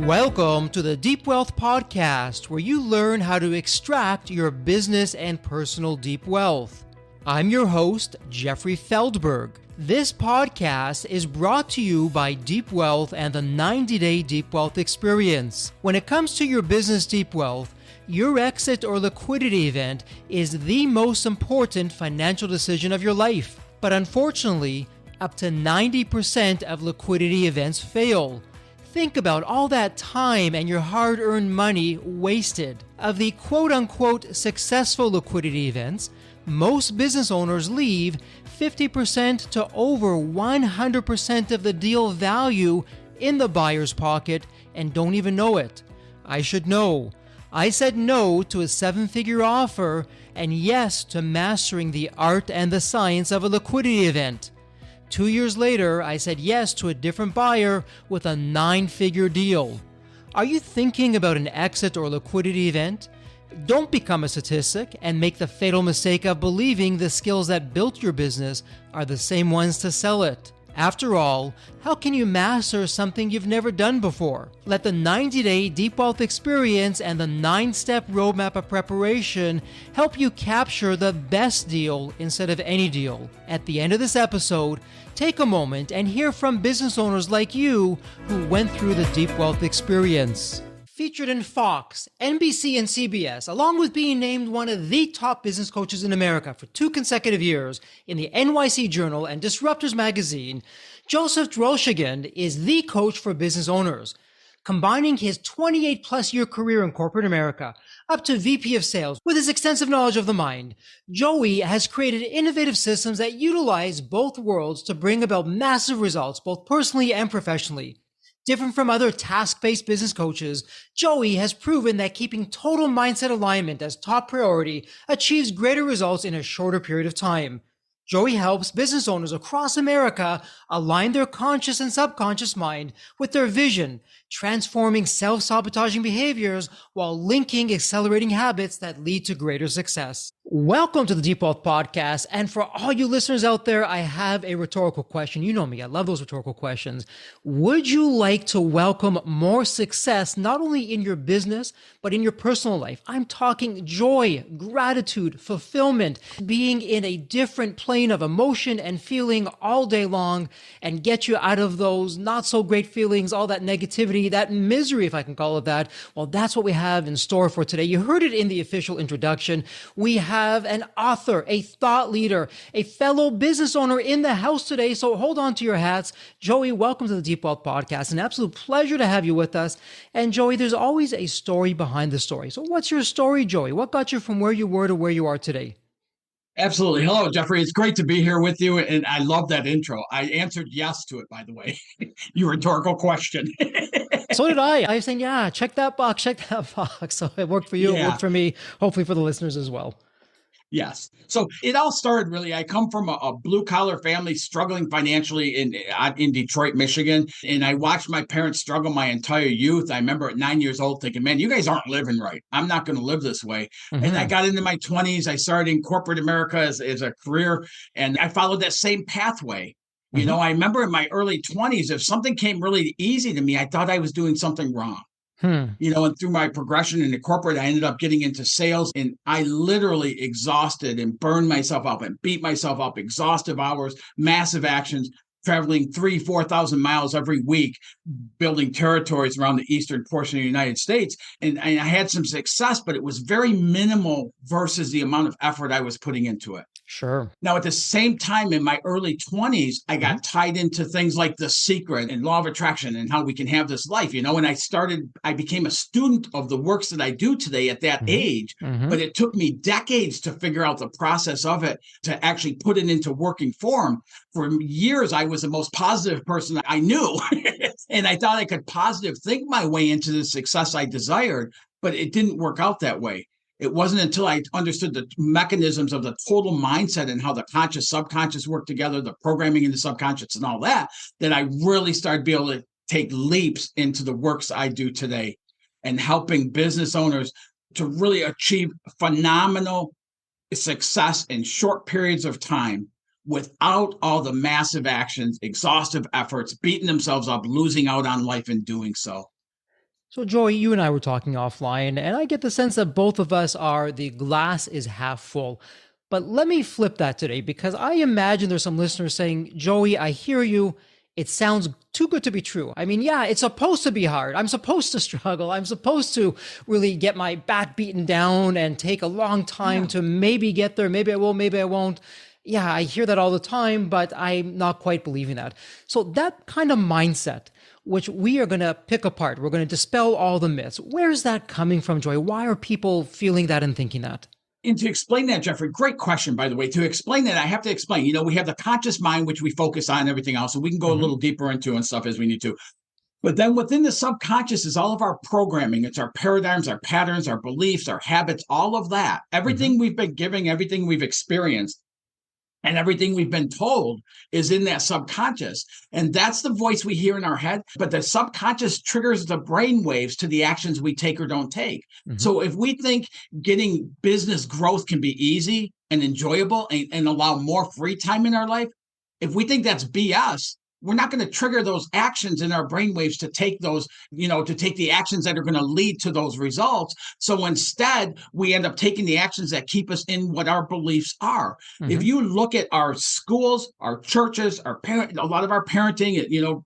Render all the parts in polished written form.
Welcome to the Deep Wealth Podcast, where you learn how to extract your business and personal deep wealth. I'm your host, Jeffrey Feldberg. This podcast is brought to you by Deep Wealth and the 90-Day Deep Wealth Experience. When it comes to your business deep wealth, your exit or liquidity event is the most important financial decision of your life. But unfortunately, up to 90% of liquidity events fail. Think about all that time and your hard-earned money wasted. Of the quote-unquote successful liquidity events, most business owners leave 50% to over 100% of the deal value in the buyer's pocket and don't even know it. I should know. I said no to a seven-figure offer and yes to mastering the art and the science of a liquidity event. 2 years later, I said yes to a different buyer with a 9-figure deal. Are you thinking about an exit or liquidity event? Don't become a statistic and make the fatal mistake of believing the skills that built your business are the same ones to sell it. After all, how can you master something you've never done before? Let the 90-Day Deep Wealth Experience and the 9-step roadmap of preparation help you capture the best deal instead of any deal. At the end of this episode, take a moment and hear from business owners like you who went through the Deep Wealth Experience. Featured in Fox, NBC, and CBS, along with being named one of the top business coaches in America for 2 consecutive years in the NYC Journal and Disruptors magazine, Joseph Drolshagen is the coach for business owners. Combining his 28-plus year career in corporate America up to VP of Sales with his extensive knowledge of the mind, Joey has created innovative systems that utilize both worlds to bring about massive results, both personally and professionally. Different from other task-based business coaches, Joey has proven that keeping total mindset alignment as top priority achieves greater results in a shorter period of time. Joey helps business owners across America align their conscious and subconscious mind with their vision, transforming self-sabotaging behaviors while linking accelerating habits that lead to greater success. Welcome to the Deep Wealth Podcast. And for all you listeners out there, I have a rhetorical question. You know me, I love those rhetorical questions. Would you like to welcome more success, not only in your business, but in your personal life? I'm talking joy, gratitude, fulfillment, being in a different plane of emotion and feeling all day long and get you out of those not so great feelings, all that negativity, that misery, if I can call it that. Well, that's what we have in store for today. You heard it in the official introduction. We have an author, a thought leader, a fellow business owner in the house today. So hold on to your hats. Joey, welcome to the Deep Wealth Podcast. An absolute pleasure to have you with us. And Joey, there's always a story behind the story. So what's your story, Joey? What got you from where you were to where you are today? Absolutely. Hello, Jeffrey. It's great to be here with you. And I love that intro. I answered yes to it, by the way. Your rhetorical question. So did I. I was saying, yeah, check that box. So it worked for you. Yeah. It worked for me. Hopefully for the listeners as well. Yes. So it all started really, I come from a blue collar family struggling financially in Detroit, Michigan. And I watched my parents struggle my entire youth. I remember at 9 years old thinking, man, you guys aren't living right. I'm not going to live this way. Mm-hmm. And I got into my 20s. I started in corporate America as a career, and I followed that same pathway. You know, I remember in my early 20s, if something came really easy to me, I thought I was doing something wrong. You know, and through my progression into corporate, I ended up getting into sales, and I literally exhausted and burned myself up and beat myself up, exhaustive hours, massive actions, traveling 4,000 miles every week, building territories around the eastern portion of the United States. And I had some success, but it was very minimal versus the amount of effort I was putting into it. Sure. Now, at the same time, in my early 20s, I got tied into things like The Secret and Law of Attraction and how we can have this life, you know, and I became a student of the works that I do today at that age, but it took me decades to figure out the process of it, to actually put it into working form. For years, I was the most positive person I knew, and I thought I could positive think my way into the success I desired, but it didn't work out that way. It wasn't until I understood the mechanisms of the total mindset and how the conscious, subconscious work together, the programming in the subconscious and all that, that I really started to be able to take leaps into the works I do today and helping business owners to really achieve phenomenal success in short periods of time without all the massive actions, exhaustive efforts, beating themselves up, losing out on life in doing so. So, Joy, you and I were talking offline, and I get the sense that both of us are the glass is half full. But let me flip that today because I imagine there's some listeners saying, Joey, I hear you. It sounds too good to be true. I mean, yeah, it's supposed to be hard. I'm supposed to struggle. I'm supposed to really get my back beaten down and take a long time to maybe get there. Maybe I will, maybe I won't. Yeah, I hear that all the time, but I'm not quite believing that. So that kind of mindset, which we are going to pick apart, we're going to dispel all the myths. Where's that coming from, Joy? Why are people feeling that and thinking that? And to explain that, Jeffrey, great question, by the way. To explain that, I have to explain, we have the conscious mind, which we focus on everything else. So we can go a little deeper into and stuff as we need to. But then within the subconscious is all of our programming. It's our paradigms, our patterns, our beliefs, our habits, all of that. Everything we've been giving, everything we've experienced, and everything we've been told is in that subconscious. And that's the voice we hear in our head. But the subconscious triggers the brain waves to the actions we take or don't take. So if we think getting business growth can be easy and enjoyable and allow more free time in our life, if we think that's BS, we're not going to trigger those actions in our brainwaves to take those, to take the actions that are going to lead to those results. So instead, we end up taking the actions that keep us in what our beliefs are. If you look at our schools, our churches, a lot of our parenting,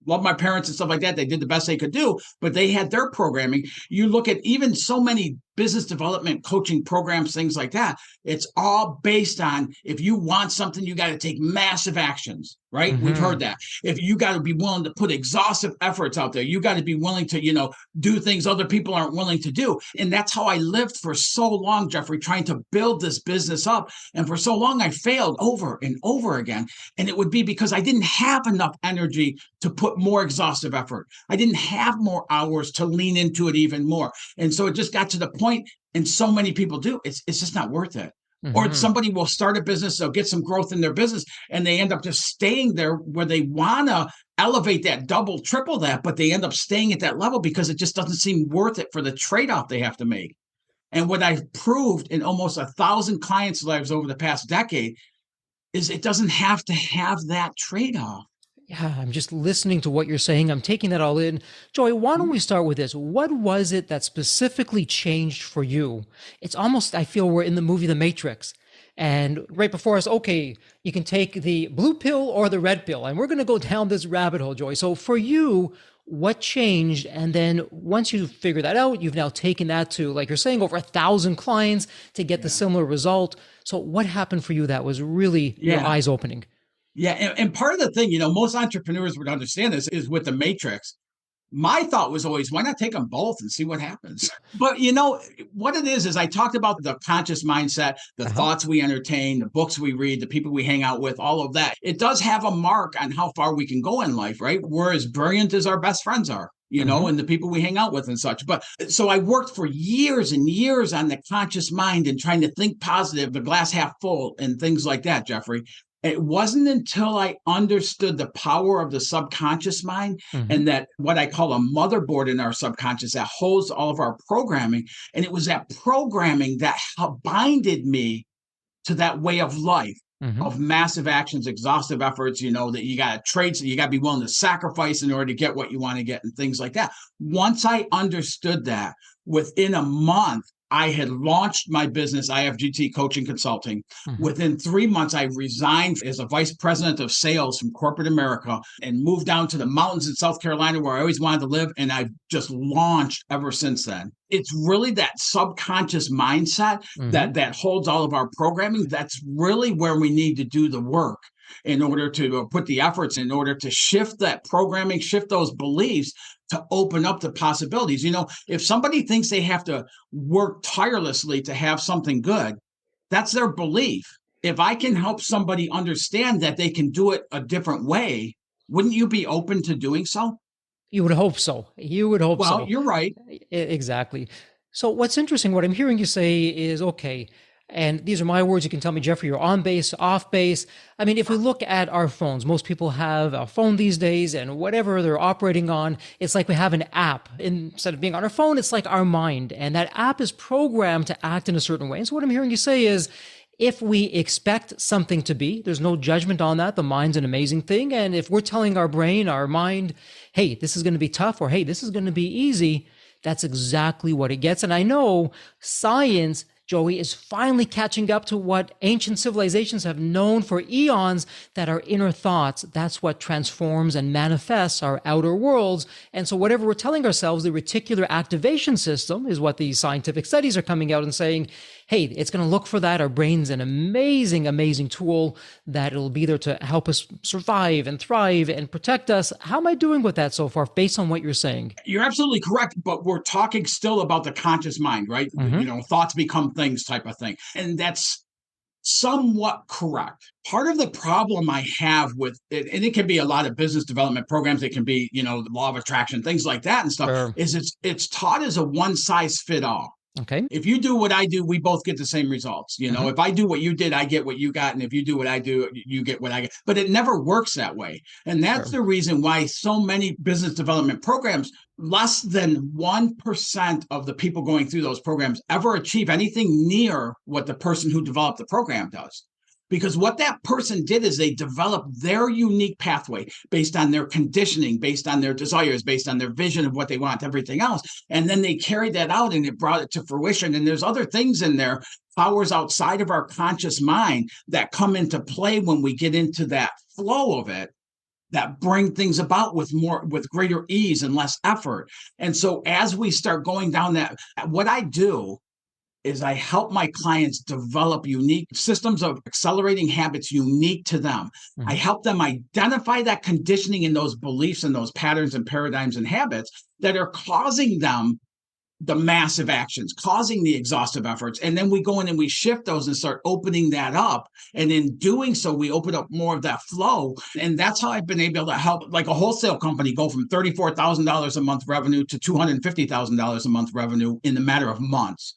love my parents and stuff like that. They did the best they could do, but they had their programming. You look at even so many business development coaching programs, things like that. It's all based on if you want something, you got to take massive actions, right? We've heard that. If you got to be willing to put exhaustive efforts out there, you got to be willing to, do things other people aren't willing to do. And that's how I lived for so long, Jeffrey, trying to build this business up. And for so long, I failed over and over again. And it would be because I didn't have enough energy to put more exhaustive effort. I didn't have more hours to lean into it even more. And so it just got to the point, and so many people do, it's just not worth it. Or somebody will start a business, they'll get some growth in their business, and they end up just staying there where they want to elevate that, double, triple that, but they end up staying at that level because it just doesn't seem worth it for the trade-off they have to make. And what I've proved in almost 1,000 clients' lives over the past decade is it doesn't have to have that trade-off. Yeah, I'm just listening to what you're saying. I'm taking that all in. Joy, why don't we start with this? What was it that specifically changed for you? It's almost, I feel we're in the movie The Matrix. And right before us, okay, you can take the blue pill or the red pill. And we're going to go down this rabbit hole, Joy. So for you, what changed? And then once you figure that out, you've now taken that to, like you're saying, over 1,000 clients to get the similar result. So what happened for you that was really your eyes opening? Yeah. And part of the thing, most entrepreneurs would understand this is with the matrix. My thought was always, why not take them both and see what happens? But what it is I talked about the conscious mindset, the thoughts we entertain, the books we read, the people we hang out with, all of that. It does have a mark on how far we can go in life, right? We're as brilliant as our best friends are, and the people we hang out with and such. But so I worked for years and years on the conscious mind and trying to think positive, the glass half full and things like that, Jeffrey. It wasn't until I understood the power of the subconscious mind and that what I call a motherboard in our subconscious that holds all of our programming. And it was that programming that binded me to that way of life. Of massive actions, exhaustive efforts, that you got to trade, so you got to be willing to sacrifice in order to get what you want to get and things like that. Once I understood that, within a month, I had launched my business, IFGT Coaching Consulting. Within 3 months, I resigned as a vice president of sales from corporate America and moved down to the mountains in South Carolina where I always wanted to live. And I've just launched ever since then. It's really that subconscious mindset that holds all of our programming. That's really where we need to do the work in order to put the efforts in order to shift that programming, shift those beliefs to open up the possibilities. If somebody thinks they have to work tirelessly to have something good, that's their belief. If I can help somebody understand that they can do it a different way, wouldn't you be open to doing so? You would hope so. You would hope so. Well, you're right. Exactly. So what's interesting, what I'm hearing you say is, okay, and these are my words, you can tell me, Jeffrey, you're on base, off base. I mean, if we look at our phones, most people have a phone these days, and whatever they're operating on, it's like we have an app. Instead of being on our phone, it's like our mind. And that app is programmed to act in a certain way. And so what I'm hearing you say is, if we expect something to be, there's no judgment on that. The mind's an amazing thing. And if we're telling our brain, our mind, hey, this is going to be tough, or hey, this is going to be easy, that's exactly what it gets. And I know science, Joey, is finally catching up to what ancient civilizations have known for eons, that our inner thoughts, that's what transforms and manifests our outer worlds. And so whatever we're telling ourselves, the reticular activation system is what these scientific studies are coming out and saying, hey, it's going to look for that. Our brain's an amazing, amazing tool that it'll be there to help us survive and thrive and protect us. How am I doing with that so far, based on what you're saying? You're absolutely correct, but we're talking still about the conscious mind, right? Thoughts become things type of thing. And that's somewhat correct. Part of the problem I have with it, and it can be a lot of business development programs, it can be, the law of attraction, things like that and stuff, Sure. is it's taught as a one size fit all. Okay. If you do what I do, we both get the same results. If I do what you did, I get what you got. And if you do what I do, you get what I get. But it never works that way. And that's the reason why so many business development programs, less than 1% of the people going through those programs ever achieve anything near what the person who developed the program does. Because what that person did is they developed their unique pathway based on their conditioning, based on their desires, based on their vision of what they want, everything else. And then they carried that out and it brought it to fruition. And there's other things in there, powers outside of our conscious mind, that come into play when we get into that flow of it, that bring things about with greater ease and less effort. And so as we start going down that, what I do is I help my clients develop unique systems of accelerating habits unique to them. I help them identify that conditioning and those beliefs and those patterns and paradigms and habits that are causing them the massive actions, causing the exhaustive efforts. And then we go in and we shift those and start opening that up. And in doing so, we open up more of that flow. And that's how I've been able to help, like a wholesale company, go from $34,000 a month revenue to $250,000 a month revenue in the matter of months.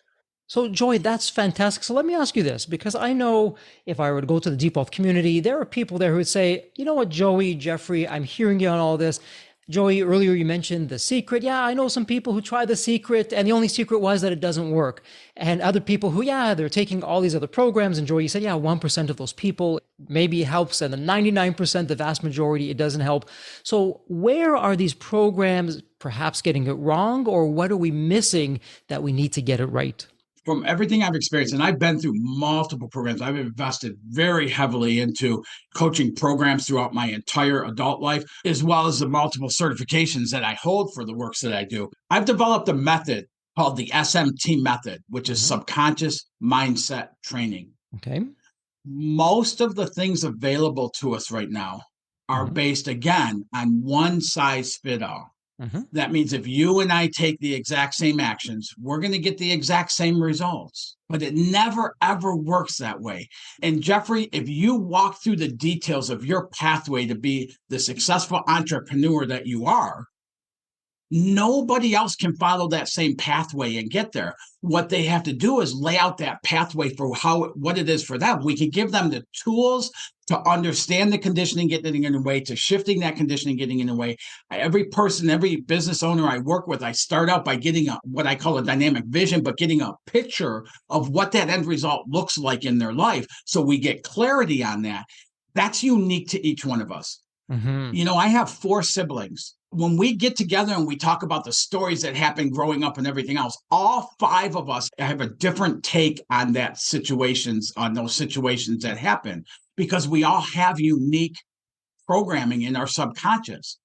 So, Joy, that's fantastic. So let me ask you this, because I know if I were to go to the Deep Wealth community, there are people there who would say, you know what, Joey, Jeffrey, I'm hearing you on all this. Joey, earlier you mentioned The Secret. Yeah, I know some people who try The Secret and the only secret was that it doesn't work. And other people who, they're taking all these other programs. And Joey, you said, 1% of those people maybe it helps, and the 99%, the vast majority, it doesn't help. So where are these programs perhaps getting it wrong, or what are we missing that we need to get it right? From everything I've experienced, and I've been through multiple programs, I've invested very heavily into coaching programs throughout my entire adult life, as well as the multiple certifications that I hold for the works that I do. I've developed a method called the SMT method, which is subconscious mindset training. Okay. Most of the things available to us right now are based, again, on one size fit all. That means if you and I take the exact same actions, we're going to get the exact same results. But it never, ever works that way. And Jeffrey, if you walk through the details of your pathway to be the successful entrepreneur that you are, nobody else can follow that same pathway and get there. What they have to do is lay out that pathway for what it is for them. We can give them the tools to understand the conditioning getting in the way, to shifting that conditioning getting in the way. Every person, every business owner I work with, I start out by getting what I call a dynamic vision, but getting a picture of what that end result looks like in their life. So we get clarity on that. That's unique to each one of us. I have 4 siblings. When we get together and we talk about the stories that happened growing up and everything else, all 5 of us have a different take on those situations that happen, because we all have unique programming in our subconscious.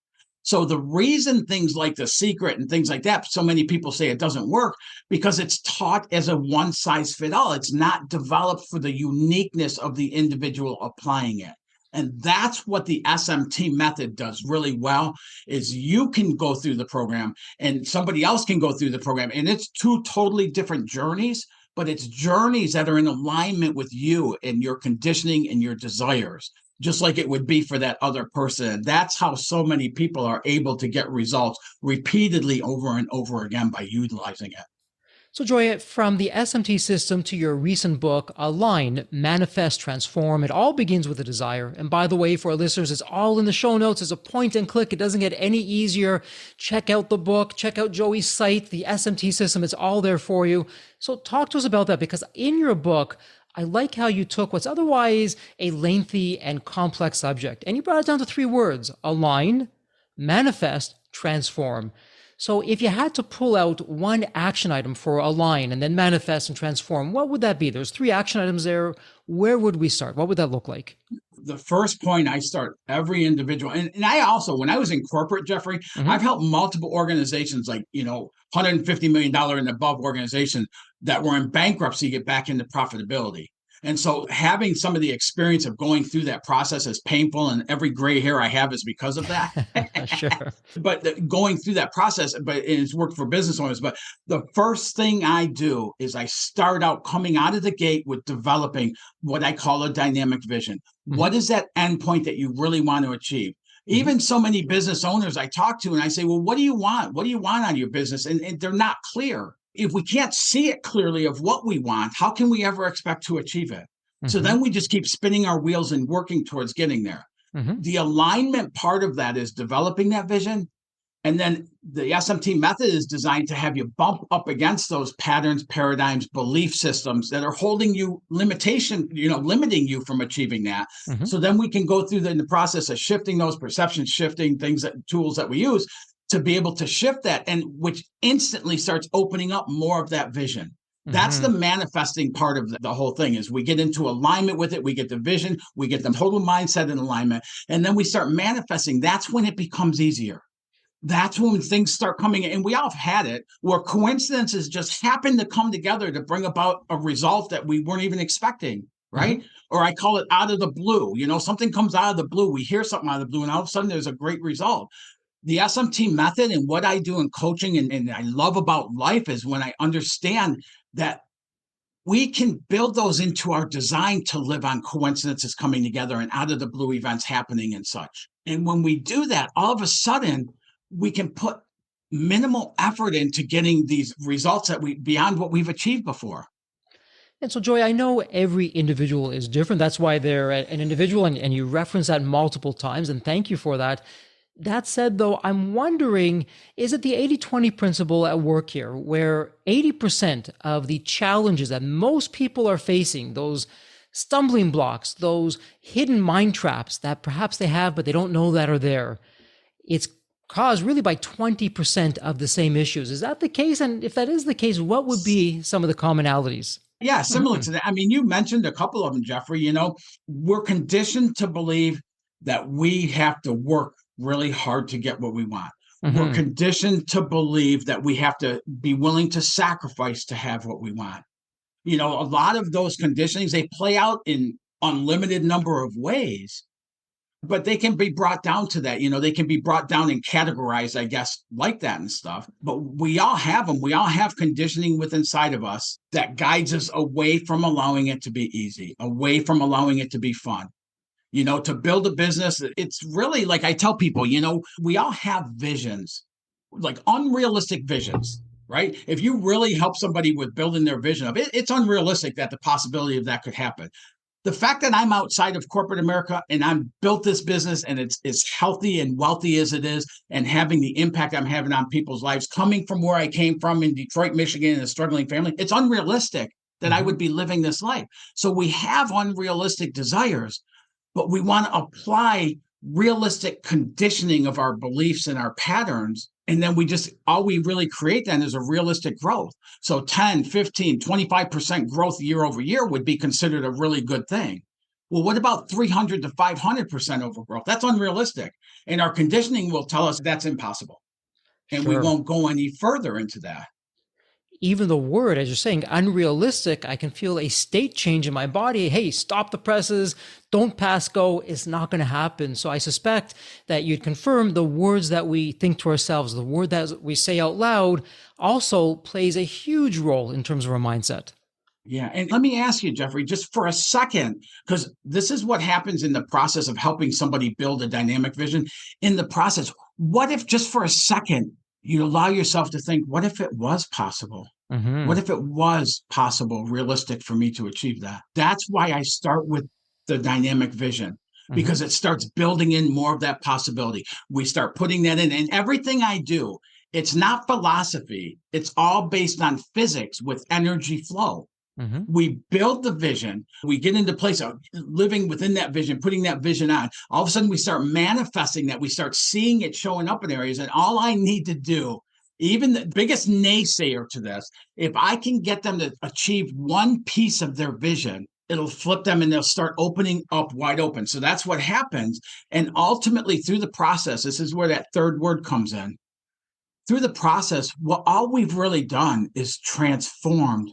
So the reason things like The Secret and things like that, so many people say it doesn't work, because it's taught as a one size fit all. It's not developed for the uniqueness of the individual applying it. And that's what the SMT method does really well, is you can go through the program and somebody else can go through the program. And it's 2 totally different journeys, but it's journeys that are in alignment with you and your conditioning and your desires, just like it would be for that other person. And that's how so many people are able to get results repeatedly over and over again by utilizing it. So Joy, from the SMT system to your recent book, Align, Manifest, Transform, it all begins with a desire. And by the way, for our listeners, it's all in the show notes. It's a point and click. It doesn't get any easier. Check out the book, check out Joey's site, the SMT system. It's all there for you. So talk to us about that, because in your book, I like how you took what's otherwise a lengthy and complex subject and you brought it down to 3 words: align, manifest, transform. So if you had to pull out one action item for align and then manifest and transform, what would that be? There's 3 action items there. Where would we start? What would that look like? The first point I start every individual, and I also, when I was in corporate, Jeffrey, Mm-hmm. I've helped multiple organizations, like, $150 million and above organizations that were in bankruptcy get back into profitability. And so having some of the experience of going through that process is painful, and every gray hair I have is because of that. Sure. But going through that process, but it's worked for business owners. But the first thing I do is I start out coming out of the gate with developing what I call a dynamic vision. Mm-hmm. What is that endpoint that you really want to achieve? Mm-hmm. Even so many business owners I talk to, and I say, well, what do you want? What do you want out of your business? And they're not clear. If we can't see it clearly of what we want, how can we ever expect to achieve it? Mm-hmm. So then we just keep spinning our wheels and working towards getting there. Mm-hmm. The alignment part of that is developing that vision. And then the SMT method is designed to have you bump up against those patterns, paradigms, belief systems that are holding you limiting you from achieving that. Mm-hmm. So then we can go through the process of shifting those perceptions, shifting tools that we use to be able to shift that, and which instantly starts opening up more of that vision. That's the manifesting part of the whole thing. Is we get into alignment with it, we get the vision, we get the total mindset in alignment, and then we start manifesting. That's when it becomes easier. That's when things start coming in. And we all have had it where coincidences just happen to come together to bring about a result that we weren't even expecting, right? Mm-hmm. Or I call it out of the blue. Something comes out of the blue. We hear something out of the blue, and all of a sudden there's a great result. The SMT method and what I do in coaching and I love about life is when I understand that we can build those into our design to live on coincidences coming together and out of the blue events happening and such. And when we do that, all of a sudden, we can put minimal effort into getting these results beyond what we've achieved before. And so, Joy, I know every individual is different. That's why they're an individual, and you reference that multiple times, and thank you for that. That said, though, I'm wondering, is it the 80-20 principle at work here, where 80% of the challenges that most people are facing, those stumbling blocks, those hidden mind traps that perhaps they have, but they don't know that are there, it's caused really by 20% of the same issues. Is that the case? And if that is the case, what would be some of the commonalities? Yeah, similar to that. I mean, you mentioned a couple of them, Jeffrey. We're conditioned to believe that we have to work really hard to get what we want. We're conditioned to believe that we have to be willing to sacrifice to have what we want. A lot of those conditionings, they play out in unlimited number of ways, but they can be brought down to that. They can be brought down and categorized, I guess, like that and stuff. But we all have them. We all have conditioning within inside of us that guides us away from allowing it to be easy, away from allowing it to be fun. To build a business, it's really like I tell people, we all have visions, like unrealistic visions, right? If you really help somebody with building their vision of it, it's unrealistic that the possibility of that could happen. The fact that I'm outside of corporate America and I'm built this business and it's as healthy and wealthy as it is, and having the impact I'm having on people's lives, coming from where I came from in Detroit, Michigan, and a struggling family, it's unrealistic that I would be living this life. So we have unrealistic desires, but we want to apply realistic conditioning of our beliefs and our patterns. And then all we really create then is a realistic growth. So 10, 15, 25% growth year over year would be considered a really good thing. Well, what about 300 to 500% overgrowth? That's unrealistic. And our conditioning will tell us that's impossible. And we won't go any further into that. Even the word, as you're saying, unrealistic, I can feel a state change in my body. Hey, stop the presses, don't pass go. It's not going to happen. So I suspect that you'd confirm the words that we think to ourselves, the word that we say out loud also plays a huge role in terms of our mindset. Yeah. And let me ask you, Jeffrey, just for a second, because this is what happens in the process of helping somebody build a dynamic vision. In the process, what if just for a second, you allow yourself to think, what if it was possible? What if it was possible, realistic for me to achieve that? That's why I start with the dynamic vision, because it starts building in more of that possibility. We start putting that in, and everything I do, it's not philosophy. It's all based on physics with energy flow. Mm-hmm. We build the vision. We get into place of living within that vision, putting that vision on. All of a sudden, we start manifesting that. We start seeing it showing up in areas. And all I need to do, even the biggest naysayer to this, if I can get them to achieve one piece of their vision, it'll flip them and they'll start opening up wide open. So that's what happens. And ultimately, through the process, this is where that third word comes in. Through the process, all we've really done is transformed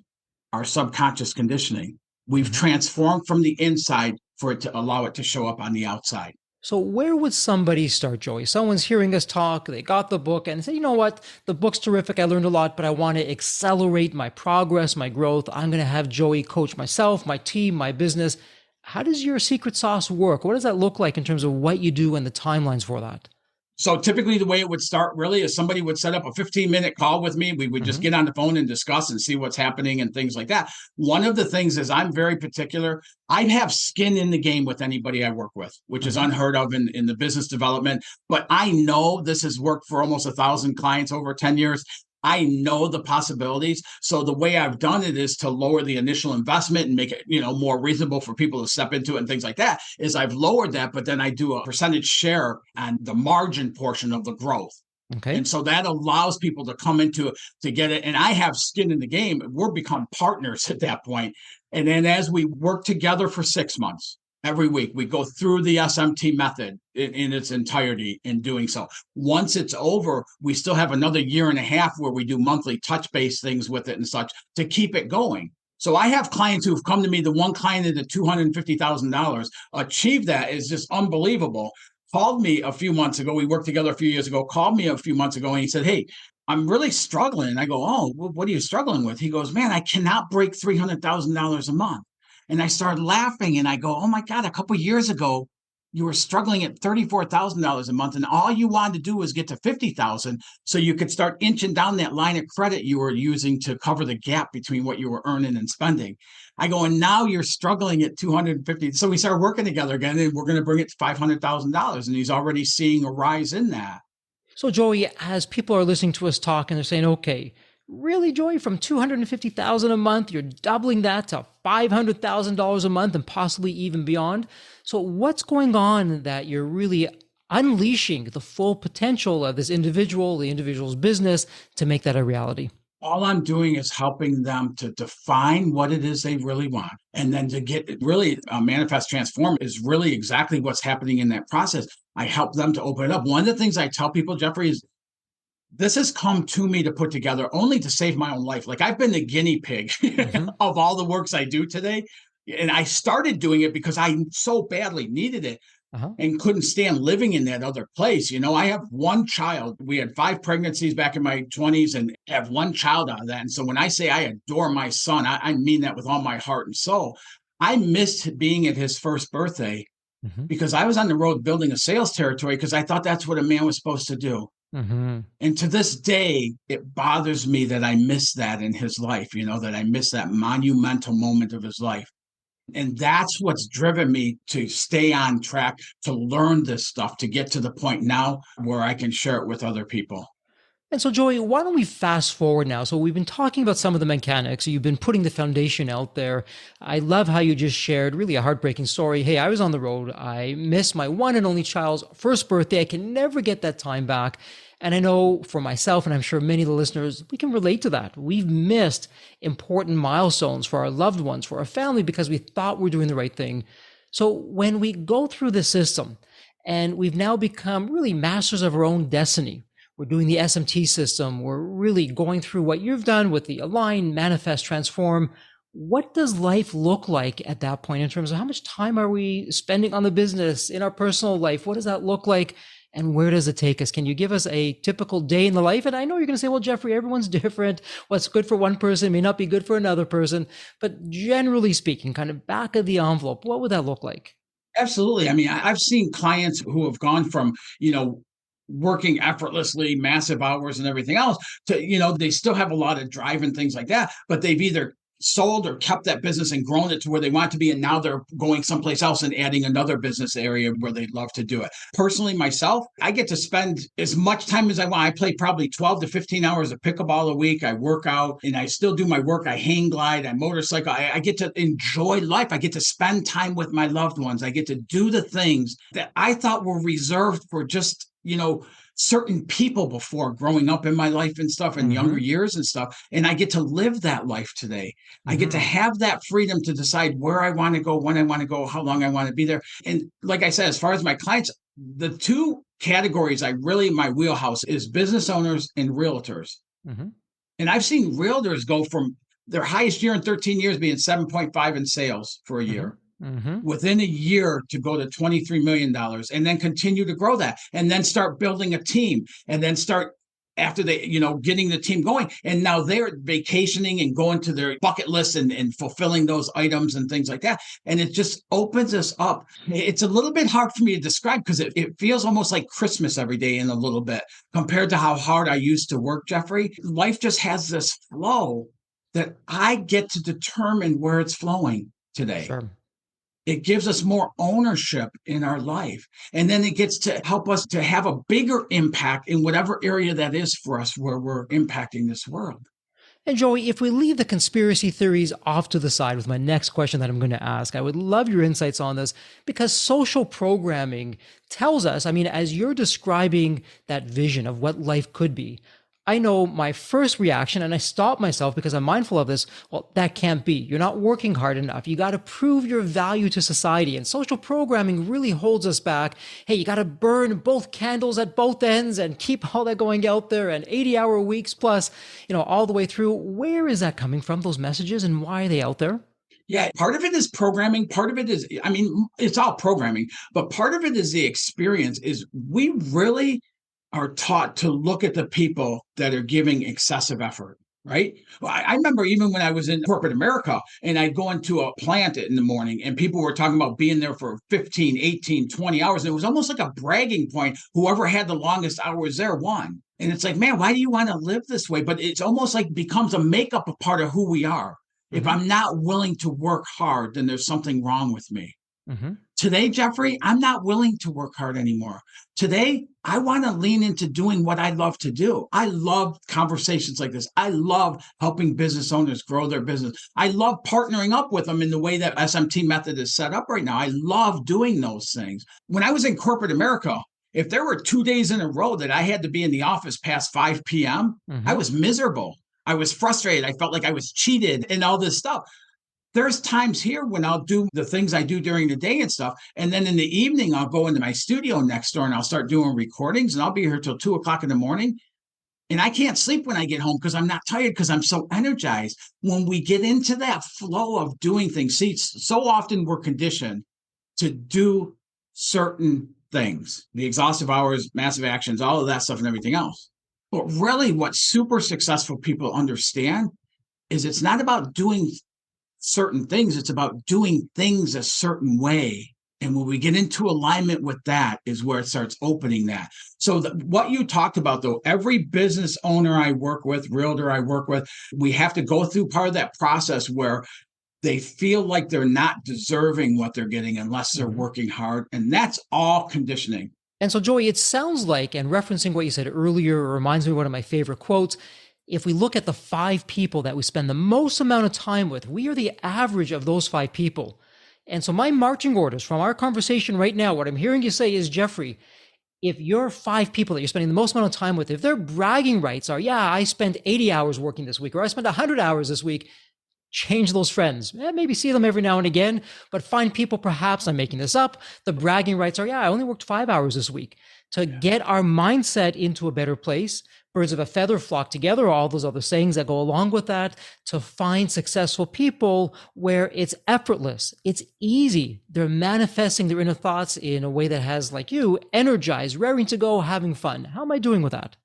our subconscious conditioning. We've transformed from the inside for it to allow it to show up on the outside. So where would somebody start, Joey? Someone's hearing us talk, they got the book and say, you know what, the book's terrific, I learned a lot, but I want to accelerate my progress, my growth. I'm going to have Joey coach myself, my team, my business. How does your secret sauce work? What does that look like in terms of what you do and the timelines for that? So typically the way it would start really is somebody would set up a 15-minute call with me. We would just get on the phone and discuss and see what's happening and things like that. One of the things is I'm very particular. I have skin in the game with anybody I work with, which is unheard of in the business development. But I know this has worked for almost 1,000 clients over 10 years. I know the possibilities. So the way I've done it is to lower the initial investment and make it, more reasonable for people to step into it and things like that, is I've lowered that, but then I do a percentage share on the margin portion of the growth. Okay. And so that allows people to come into it to get it. And I have skin in the game. We're become partners at that point. And then as we work together for 6 months, every week, we go through the SMT method in its entirety in doing so. Once it's over, we still have another year and a half where we do monthly touch-base things with it and such to keep it going. So I have clients who've come to me. The one client at the $250,000 achieved that is just unbelievable. Called me a few months ago. We worked together a few years ago. Called me a few months ago and he said, "Hey, I'm really struggling." And I go, "Oh, what are you struggling with?" He goes, "Man, I cannot break $300,000 a month." And I started laughing and I go, "Oh my God, a couple of years ago, you were struggling at $34,000 a month and all you wanted to do was get to 50,000 so you could start inching down that line of credit you were using to cover the gap between what you were earning and spending." I go, "And now you're struggling at 250." So we started working together again and we're going to bring it to $500,000 and he's already seeing a rise in that. So Joey, as people are listening to us talk and they're saying, okay, really, Joey, from $250,000 a month, you're doubling that to $500,000 a month and possibly even beyond. So what's going on that you're really unleashing the full potential of this individual, the individual's business, to make that a reality? All I'm doing is helping them to define what it is they really want. And then to get it really manifest, transform is really exactly what's happening in that process. I help them to open it up. One of the things I tell people, Jeffrey, is this has come to me to put together only to save my own life. Like I've been the guinea pig of all the works I do today. And I started doing it because I so badly needed it and couldn't stand living in that other place. I have one child. We had 5 pregnancies back in my 20s and have one child out of that. And so when I say I adore my son, I mean that with all my heart and soul. I missed being at his first birthday because I was on the road building a sales territory because I thought that's what a man was supposed to do. And to this day, it bothers me that I missed that in his life, that I missed that monumental moment of his life. And that's what's driven me to stay on track, to learn this stuff, to get to the point now where I can share it with other people. And so, Joey, why don't we fast forward now? So we've been talking about some of the mechanics. You've been putting the foundation out there. I love how you just shared really a heartbreaking story. Hey, I was on the road. I missed my one and only child's first birthday. I can never get that time back. And I know for myself, and I'm sure many of the listeners, we can relate to that. We've missed important milestones for our loved ones, for our family, because we thought we're doing the right thing. So when we go through the system and we've now become really masters of our own destiny, we're doing the SMT system, we're really going through what you've done with the align, manifest, transform. What does life look like at that point in terms of how much time are we spending on the business, in our personal life? What does that look like? And where does it take us? Can you give us a typical day in the life? And I know you're going to say, well, Jeffrey, everyone's different. What's good for one person may not be good for another person. But generally speaking, kind of back of the envelope, what would that look like? Absolutely. I mean, I've seen clients who have gone from, working effortlessly, massive hours and everything else to, they still have a lot of drive and things like that, but they've either sold or kept that business and grown it to where they want to be. And now they're going someplace else and adding another business area where they'd love to do it. Personally, myself, I get to spend as much time as I want. I play probably 12 to 15 hours of pickleball a week. I work out and I still do my work. I hang glide, I motorcycle. I get to enjoy life. I get to spend time with my loved ones. I get to do the things that I thought were reserved for just, certain people before growing up in my life and stuff in younger years and stuff. And I get to live that life today. I get to have that freedom to decide where I want to go, when I want to go, how long I want to be there. And like I said, as far as my clients, the two categories my wheelhouse is business owners and realtors. And I've seen realtors go from their highest year in 13 years being 7.5 in sales for a year. Within a year to go to $23 million and then continue to grow that and then start building a team and then start after they, getting the team going. And now they're vacationing and going to their bucket list and fulfilling those items and things like that. And it just opens us up. It's a little bit hard for me to describe because it feels almost like Christmas every day in a little bit compared to how hard I used to work, Jeffrey. Life just has this flow that I get to determine where it's flowing today. Sure. It gives us more ownership in our life. And then it gets to help us to have a bigger impact in whatever area that is for us where we're impacting this world. And Joey, if we leave the conspiracy theories off to the side with my next question that I'm going to ask, I would love your insights on this because social programming tells us, as you're describing that vision of what life could be, I know my first reaction, and I stop myself because I'm mindful of this. Well, that can't be. You're not working hard enough. You got to prove your value to society. And social programming really holds us back. Hey, you got to burn both candles at both ends and keep all that going out there and 80-hour weeks plus, all the way through. Where is that coming from, those messages, and why are they out there? Yeah, part of it is programming. Part of it is, it's all programming, but part of it is the experience is we really are taught to look at the people that are giving excessive effort, right? Well, I remember even when I was in corporate America and I'd go into a plant in the morning and people were talking about being there for 15, 18, 20 hours. And it was almost like a bragging point. Whoever had the longest hours there won. And it's like, man, why do you want to live this way? But it's almost like becomes a makeup a part of who we are. If I'm not willing to work hard, then there's something wrong with me. Today, Jeffrey, I'm not willing to work hard anymore. Today, I want to lean into doing what I love to do. I love conversations like this. I love helping business owners grow their business. I love partnering up with them in the way that SMT Method is set up right now. I love doing those things. When I was in corporate America, if there were 2 days in a row that I had to be in the office past 5 p.m., I was miserable. I was frustrated. I felt like I was cheated and all this stuff. There's times here when I'll do the things I do during the day and stuff. And then in the evening, I'll go into my studio next door and I'll start doing recordings and I'll be here till 2:00 in the morning. And I can't sleep when I get home because I'm not tired because I'm so energized. When we get into that flow of doing things, see, so often we're conditioned to do certain things, the exhaustive hours, massive actions, all of that stuff and everything else. But really what super successful people understand is it's not about doing certain things. It's about doing things a certain way. And when we get into alignment with that is where it starts opening that. So what you talked about, though, every business owner I work with, realtor I work with, we have to go through part of that process where they feel like they're not deserving what they're getting unless they're working hard. And that's all conditioning. And so, Joey, it sounds like, and referencing what you said earlier, it reminds me of one of my favorite quotes. If we look at the 5 people that we spend the most amount of time with, we are the average of those 5 people. And so my marching orders from our conversation right now, what I'm hearing you say is, Jeffrey, if your 5 people that you're spending the most amount of time with, if their bragging rights are, yeah, I spent 80 hours working this week, or I spent 100 hours this week, change those friends. Maybe see them every now and again, but find people, perhaps I'm making this up, the bragging rights are, yeah, I only worked 5 hours this week. To get our mindset into a better place, birds of a feather flock together, all those other sayings that go along with that, to find successful people where it's effortless, it's easy. They're manifesting their inner thoughts in a way that has, like you, energized, raring to go, having fun. How am I doing with that?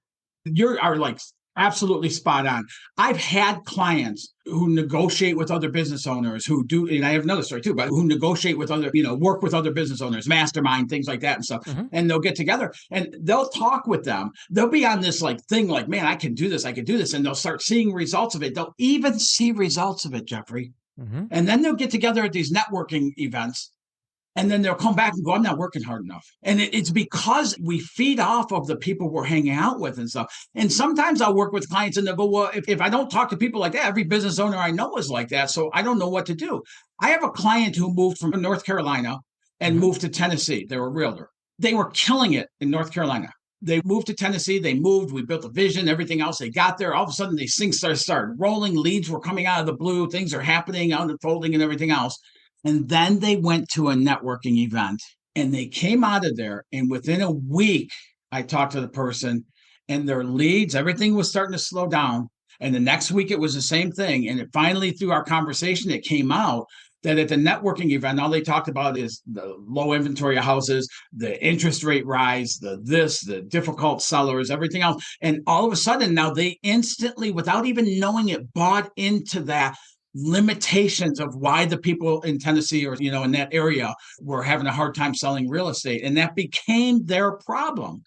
You are like Absolutely spot on. I've had clients who negotiate with other business owners who do, and I have another story too, but who negotiate with other, work with other business owners, mastermind, things like that and stuff. Mm-hmm. And they'll get together and they'll talk with them. They'll be on this like thing like, man, I can do this. I can do this. And they'll start seeing results of it. They'll even see results of it, Jeffrey. Mm-hmm. And then they'll get together at these networking events. And then they'll come back and go, I'm not working hard enough. And it's because we feed off of the people we're hanging out with and stuff. And sometimes I'll work with clients and they'll go, well, if I don't talk to people like that, every business owner I know is like that. So I don't know what to do. I have a client who moved from North Carolina and moved to Tennessee. They were a realtor. They were killing it in North Carolina. They moved to Tennessee. We built a vision, everything else. They got there. All of a sudden, these things started rolling. Leads were coming out of the blue. Things are happening, unfolding and everything else. And then they went to a networking event and they came out of there. And within a week, I talked to the person and their leads, everything was starting to slow down. And the next week, it was the same thing. And it finally, through our conversation, it came out that at the networking event, all they talked about is the low inventory of houses, the interest rate rise, the difficult sellers, everything else. And all of a sudden, now they instantly, without even knowing it, bought into that limitations of why the people in Tennessee or, in that area were having a hard time selling real estate. And that became their problem.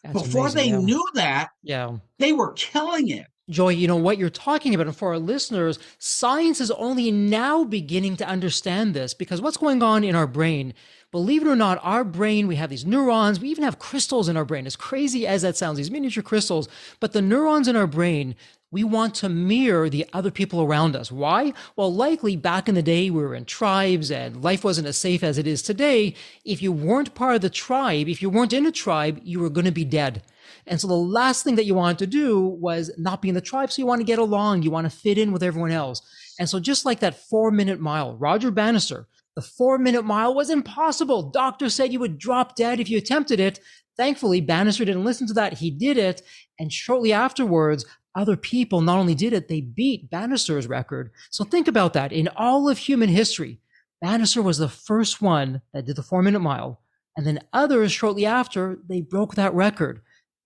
That's Before amazing. they Yeah. knew that, Yeah. they were killing it. Joy, what you're talking about, and for our listeners, science is only now beginning to understand this because what's going on in our brain, believe it or not, our brain, we have these neurons, we even have crystals in our brain. As crazy as that sounds, these miniature crystals, but the neurons in our brain, we want to mirror the other people around us. Why? Well, likely back in the day, we were in tribes and life wasn't as safe as it is today. If you weren't part of the tribe, if you weren't in a tribe, you were going to be dead. And so the last thing that you wanted to do was not be in the tribe. So you want to get along. You want to fit in with everyone else. And so just like that 4-minute mile, Roger Bannister, the 4-minute mile was impossible. Doctors said you would drop dead if you attempted it. Thankfully, Bannister didn't listen to that. He did it. And shortly afterwards, other people not only did it, they beat Bannister's record. So think about that. In all of human history, Bannister was the first one that did the 4-minute mile. And then others shortly after, they broke that record.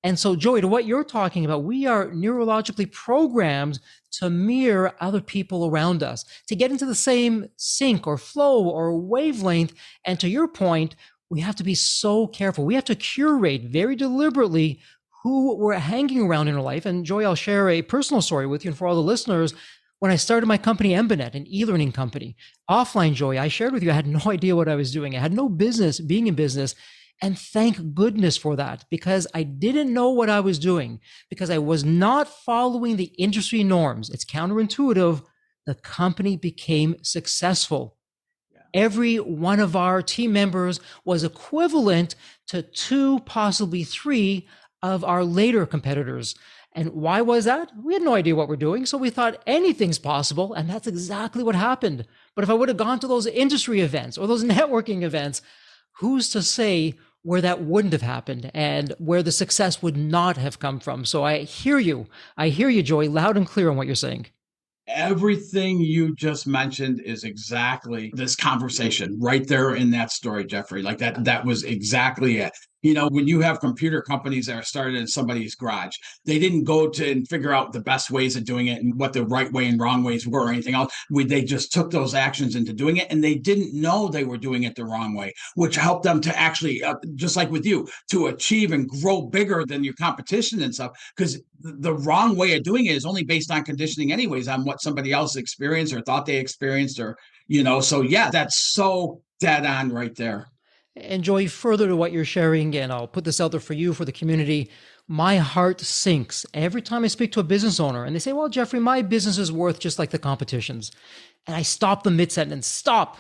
And so, Joy, to what you're talking about, we are neurologically programmed to mirror other people around us, to get into the same sync or flow or wavelength. And to your point, we have to be so careful. We have to curate very deliberately who we're hanging around in our life. And Joy, I'll share a personal story with you and for all the listeners. When I started my company, Embanet, an e-learning company, offline, Joy, I shared with you, I had no idea what I was doing. I had no business being in business. And thank goodness for that, because I didn't know what I was doing, because I was not following the industry norms. It's counterintuitive. The company became successful. Yeah. Every one of our team members was equivalent to 2, possibly 3 of our later competitors. And why was that? We had no idea what we're doing. So we thought anything's possible. And that's exactly what happened. But if I would have gone to those industry events or those networking events, who's to say where that wouldn't have happened and where the success would not have come from? So I hear you. I hear you, Joy, loud and clear on what you're saying. Everything you just mentioned is exactly this conversation right there in that story, Jeffrey. Like that was exactly it. When you have computer companies that are started in somebody's garage, they didn't go to and figure out the best ways of doing it and what the right way and wrong ways were or anything else. They just took those actions into doing it, and they didn't know they were doing it the wrong way, which helped them to actually, just like with you, to achieve and grow bigger than your competition and stuff. Because the wrong way of doing it is only based on conditioning anyways, on what somebody else experienced or thought they experienced so yeah, that's so dead on right there. And Joy, further to what you're sharing, and I'll put this out there for you, for the community, my heart sinks every time I speak to a business owner and they say, well, Jeffrey, my business is worth just like the competition's. And I stop them mid-sentence. Stop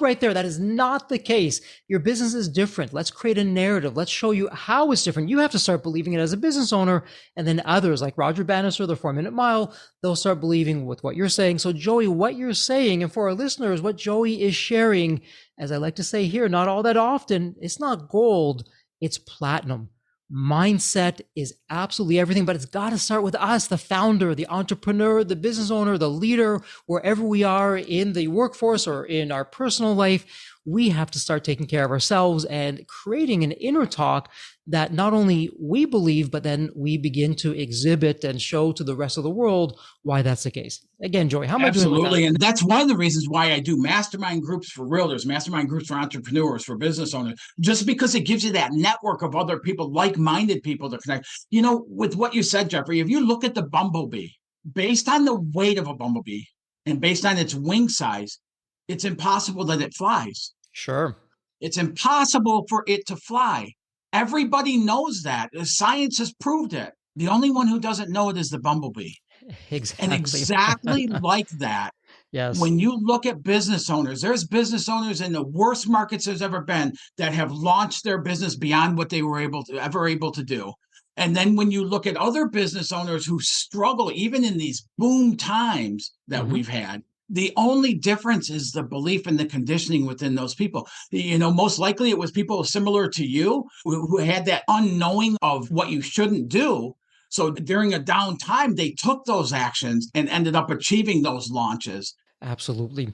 right there. That is not the case. Your business is different. Let's create a narrative. Let's show you how it's different. You have to start believing it as a business owner. And then others like Roger Bannister, the 4-minute mile, they'll start believing with what you're saying. So Joey, what you're saying, and for our listeners, what Joey is sharing, as I like to say here, not all that often, it's not gold, it's platinum. Mindset is absolutely everything, but it's got to start with us, the founder, the entrepreneur, the business owner, the leader, wherever we are in the workforce or in our personal life. we have to start taking care of ourselves and creating an inner talk that not only we believe, but then we begin to exhibit and show to the rest of the world why that's the case. Again, Joey, how am I doing with that? Absolutely. And that's one of the reasons why I do mastermind groups for realtors, mastermind groups for entrepreneurs, for business owners, just because it gives you that network of other people, like-minded people to connect. With what you said, Jeffrey, if you look at the bumblebee, based on the weight of a bumblebee and based on its wing size, it's impossible that it flies. Sure. It's impossible for it to fly. Everybody knows that. The science has proved it. The only one who doesn't know it is the bumblebee. Exactly. And exactly like that, yes. when you look at business owners, there's business owners in the worst markets there's ever been that have launched their business beyond what they were ever able to do. And then when you look at other business owners who struggle, even in these boom times that we've had, the only difference is the belief and the conditioning within those people. Most likely it was people similar to you who had that unknowing of what you shouldn't do. So during a down time, they took those actions and ended up achieving those launches. Absolutely.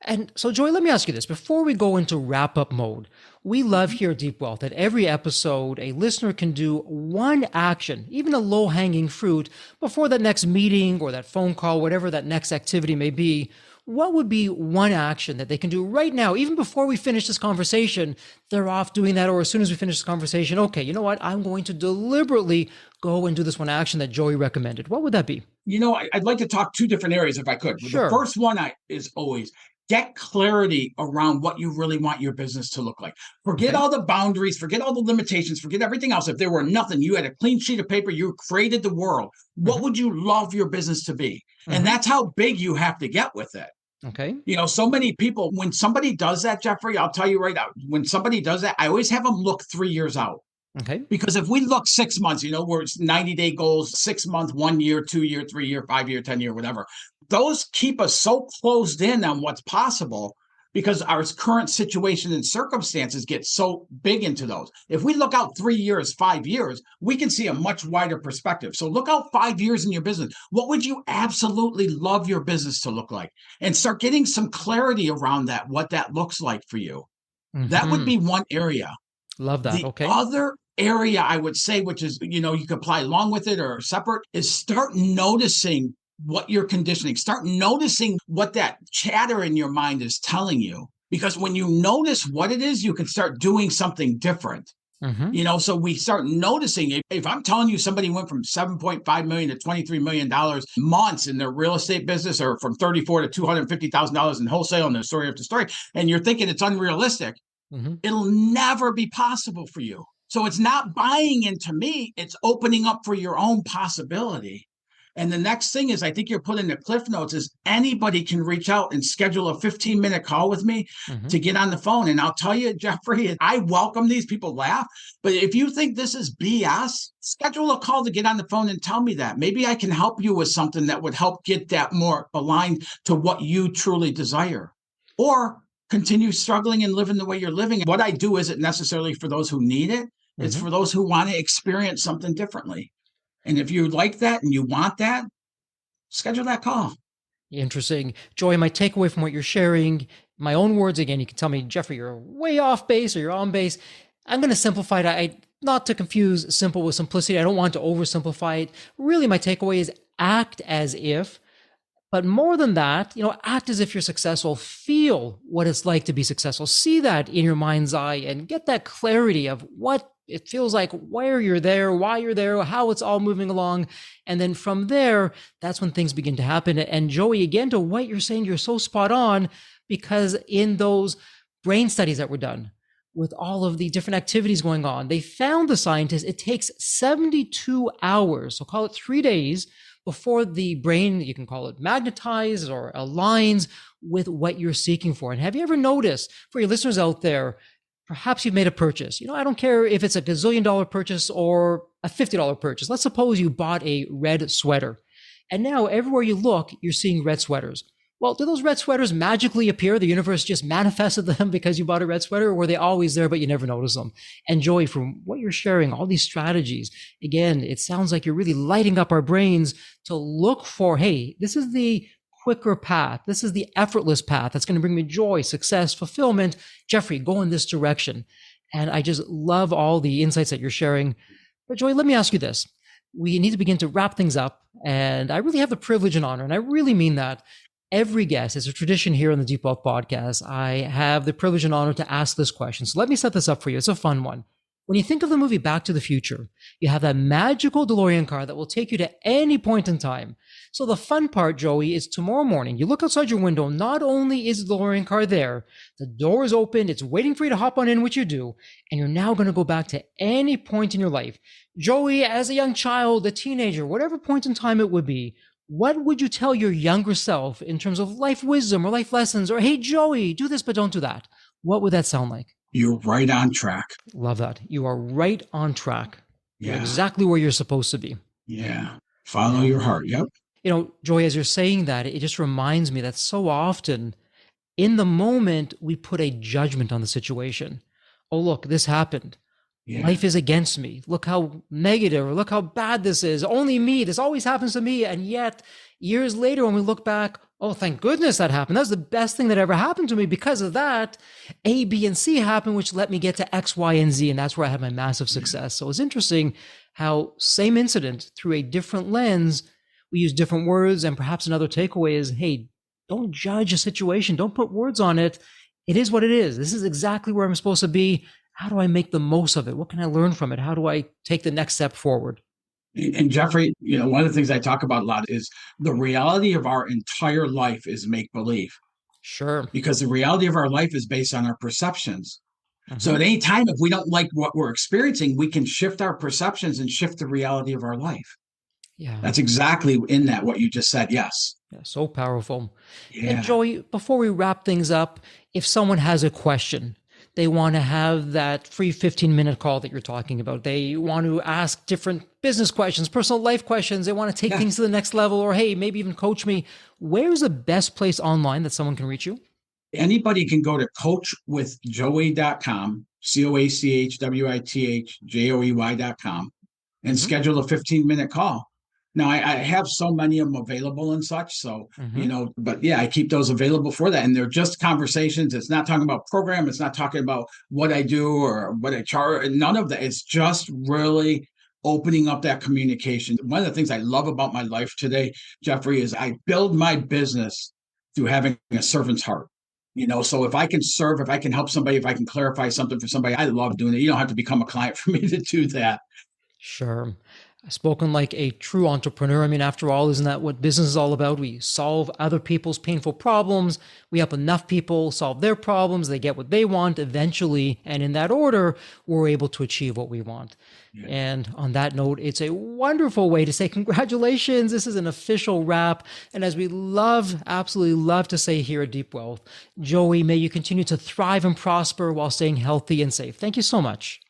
And so, Joy, let me ask you this. Before we go into wrap-up mode, we love here at Deep Wealth that every episode, a listener can do one action, even a low-hanging fruit, before that next meeting or that phone call, whatever that next activity may be. What would be one action that they can do right now, even before we finish this conversation? They're off doing that, or as soon as we finish this conversation, okay, you know what? I'm going to deliberately go and do this one action that Joey recommended. What would that be? I'd like to talk two different areas if I could. Sure. The first one is always get clarity around what you really want your business to look like. Forget all the boundaries, forget all the limitations, forget everything else. If there were nothing, you had a clean sheet of paper, you created the world. What would you love your business to be? And that's how big you have to get with it. Okay. So many people, when somebody does that, Jeffrey, I'll tell you right now, when somebody does that, I always have them look 3 years out. Okay. Because if we look 6 months, where it's 90-day goals, 6 month, 1 year, 2 year, 3 year, 5 year, 10 year, whatever, those keep us so closed in on what's possible because our current situation and circumstances get so big into those. If we look out 3 years, 5 years, we can see a much wider perspective. So look out 5 years in your business. What would you absolutely love your business to look like? And start getting some clarity around that, what that looks like for you. That would be one area. Love that. The Okay. other area I would say, which is, you can apply along with it or separate, is start noticing what you're conditioning. Start noticing what that chatter in your mind is telling you. Because when you notice what it is, you can start doing something different. So we start noticing if I'm telling you somebody went from $7.5 million to $23 million months in their real estate business, or from $34,000 to $250,000 in wholesale, and their story after story, and you're thinking it's unrealistic, it'll never be possible for you. So it's not buying into me, it's opening up for your own possibility. And the next thing is, I think you're putting the cliff notes, is anybody can reach out and schedule a 15-minute call with me to get on the phone. And I'll tell you, Jeffrey, I welcome these. People laugh. But if you think this is BS, schedule a call to get on the phone and tell me that. Maybe I can help you with something that would help get that more aligned to what you truly desire. Or continue struggling and living the way you're living. What I do isn't necessarily for those who need it. It's for those who want to experience something differently. And if you like that and you want that, schedule that call. Interesting. Joy, my takeaway from what you're sharing, my own words again, you can tell me, Jeffrey, you're way off base or you're on base. I'm going to simplify it. Not to confuse simple with simplicity. I don't want to oversimplify it. Really, my takeaway is act as if, but more than that, act as if you're successful. Feel what it's like to be successful. See that in your mind's eye and get that clarity of what it feels like, where you're there, why you're there, how it's all moving along. And then from there, that's when things begin to happen. And Joey, again, to what you're saying, you're so spot on, because in those brain studies that were done with all of the different activities going on, they found, the scientists, it takes 72 hours, so call it 3 days, before the brain, you can call it magnetizes or aligns with what you're seeking for. And have you ever noticed, for your listeners out there, perhaps you've made a purchase. I don't care if it's a gazillion-dollar purchase or a $50 purchase. Let's suppose you bought a red sweater. And now everywhere you look, you're seeing red sweaters. Well, do those red sweaters magically appear? The universe just manifested them because you bought a red sweater, or were they always there, but you never noticed them? And Joy, from what you're sharing, all these strategies, again, it sounds like you're really lighting up our brains to look for, hey, this is the quicker path. This is the effortless path that's going to bring me joy, success, fulfillment. Jeffrey, go in this direction. And I just love all the insights that you're sharing. But Joey, let me ask you this. We need to begin to wrap things up. And I really have the privilege and honor, and I really mean that. Every guest, it's a tradition here on the Deep Wealth Podcast, I have the privilege and honor to ask this question. So let me set this up for you. It's a fun one. When you think of the movie Back to the Future, you have that magical DeLorean car that will take you to any point in time. So the fun part, Joey, is tomorrow morning, you look outside your window, not only is the DeLorean car there, the door is open, it's waiting for you to hop on in, which you do, and you're now going to go back to any point in your life. Joey, as a young child, a teenager, whatever point in time it would be, what would you tell your younger self in terms of life wisdom or life lessons? Or, hey, Joey, do this, but don't do that. What would that sound like? You're right on track. Love that. You are right on track. Yeah. You're exactly where you're supposed to be. Yeah. Follow your heart. Yep. You know, Joy, as you're saying that, it just reminds me that so often in the moment, we put a judgment on the situation. Oh, look, this happened. Yeah. Life is against me. Look how negative, or look how bad this is. Only me. This always happens to me. And yet, years later, when we look back, oh, thank goodness that happened. That's the best thing that ever happened to me. Because of that, A, B, and C happened, which let me get to X, Y, and Z. And that's where I had my massive success. So it's interesting how same incident through a different lens, we use different words. And perhaps another takeaway is, hey, don't judge a situation. Don't put words on it. It is what it is. This is exactly where I'm supposed to be. How do I make the most of it? What can I learn from it? How do I take the next step forward? And Jeffrey, you know, one of the things I talk about a lot is the reality of our entire life is make-believe. Sure. Because the reality of our life is based on our perceptions. Mm-hmm. So at any time, if we don't like what we're experiencing, we can shift our perceptions and shift the reality of our life. Yeah. That's exactly in that, what you just said. Yes. Yeah, so powerful. Yeah. And Joey, before we wrap things up, if someone has a question, they want to have that free 15-minute call that you're talking about. They want to ask different business questions, personal life questions. They want to take things to the next level, or, hey, maybe even coach me. Where's the best place online that someone can reach you? Anybody can go to coachwithjoey.com, coachwithjoey.com, and schedule a 15-minute call. Now, I have so many of them available and such. So, you know, but yeah, I keep those available for that. And they're just conversations. It's not talking about program. It's not talking about what I do or what I charge. None of that. It's just really opening up that communication. One of the things I love about my life today, Jeffrey, is I build my business through having a servant's heart. You know, so if I can serve, if I can help somebody, if I can clarify something for somebody, I love doing it. You don't have to become a client for me to do that. Sure. Spoken like a true entrepreneur. I mean, after all, isn't that what business is all about? We solve other people's painful problems. We help enough people solve their problems. They get what they want eventually. And in that order, we're able to achieve what we want. Yeah. And on that note, it's a wonderful way to say congratulations. This is an official wrap. And as we absolutely love to say here at Deep Wealth, Joey, may you continue to thrive and prosper while staying healthy and safe. Thank you so much.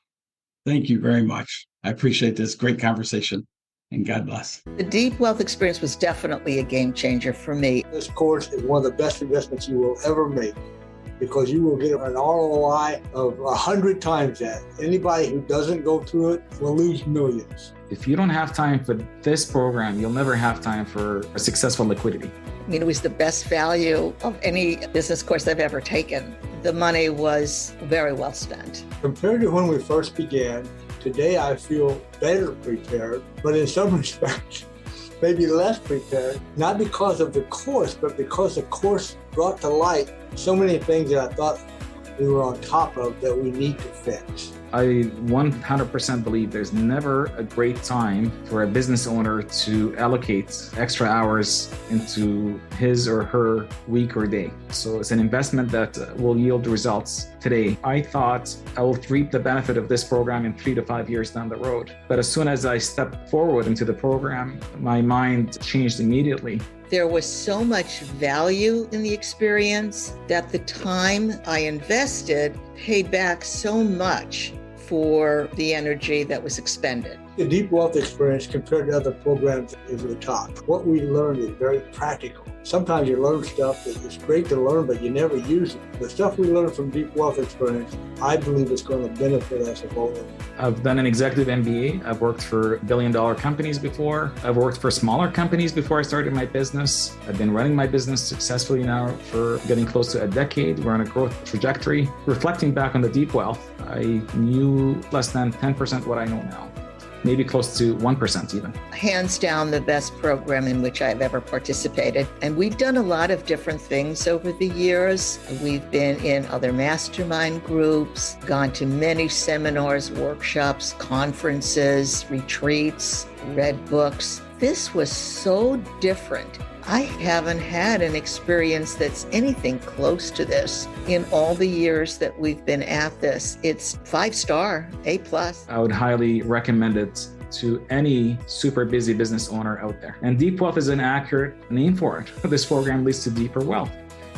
Thank you very much. I appreciate this great conversation, and God bless. The Deep Wealth experience was definitely a game changer for me. This course is one of the best investments you will ever make, because you will get an ROI of 100 times that. Anybody who doesn't go through it will lose millions. If you don't have time for this program, you'll never have time for a successful liquidity. I mean, it was the best value of any business course I've ever taken. The money was very well spent. Compared to when we first began, today I feel better prepared, but in some respects, maybe less prepared, not because of the course, but because the course brought to light so many things that I thought we were on top of that we need to fix. I 100% believe there's never a great time for a business owner to allocate extra hours into his or her week or day. So it's an investment that will yield results today. I thought I will reap the benefit of this program in 3 to 5 years down the road. But as soon as I stepped forward into the program, my mind changed immediately. There was so much value in the experience that the time I invested paid back so much for the energy that was expended. The Deep Wealth experience compared to other programs is the top. What we learn is very practical. Sometimes you learn stuff that is great to learn, but you never use it. The stuff we learn from Deep Wealth experience, I believe is going to benefit us both. I've done an executive MBA. I've worked for billion-dollar companies before. I've worked for smaller companies before I started my business. I've been running my business successfully now for getting close to a decade. We're on a growth trajectory. Reflecting back on the Deep Wealth, I knew less than 10% what I know now. Maybe close to 1% even. Hands down, the best program in which I've ever participated. And we've done a lot of different things over the years. We've been in other mastermind groups, gone to many seminars, workshops, conferences, retreats, read books. This was so different. I haven't had an experience that's anything close to this in all the years that we've been at this. It's 5-star, A+. I would highly recommend it to any super busy business owner out there. And Deep Wealth is an accurate name for it. This program leads to deeper wealth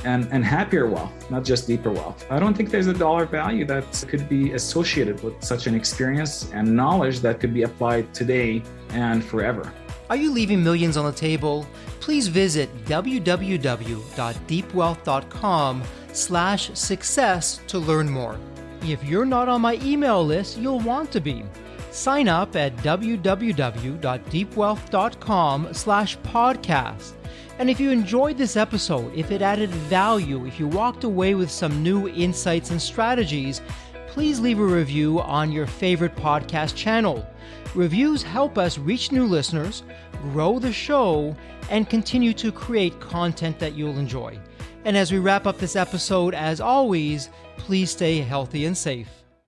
and happier wealth, not just deeper wealth. I don't think there's a dollar value that could be associated with such an experience and knowledge that could be applied today and forever. Are you leaving millions on the table? Please visit www.deepwealth.com/success to learn more. If you're not on my email list, you'll want to be. Sign up at www.deepwealth.com/podcast. And if you enjoyed this episode, if it added value, if you walked away with some new insights and strategies, please leave a review on your favorite podcast channel. Reviews help us reach new listeners, grow the show, and continue to create content that you'll enjoy. And as we wrap up this episode, as always, please stay healthy and safe.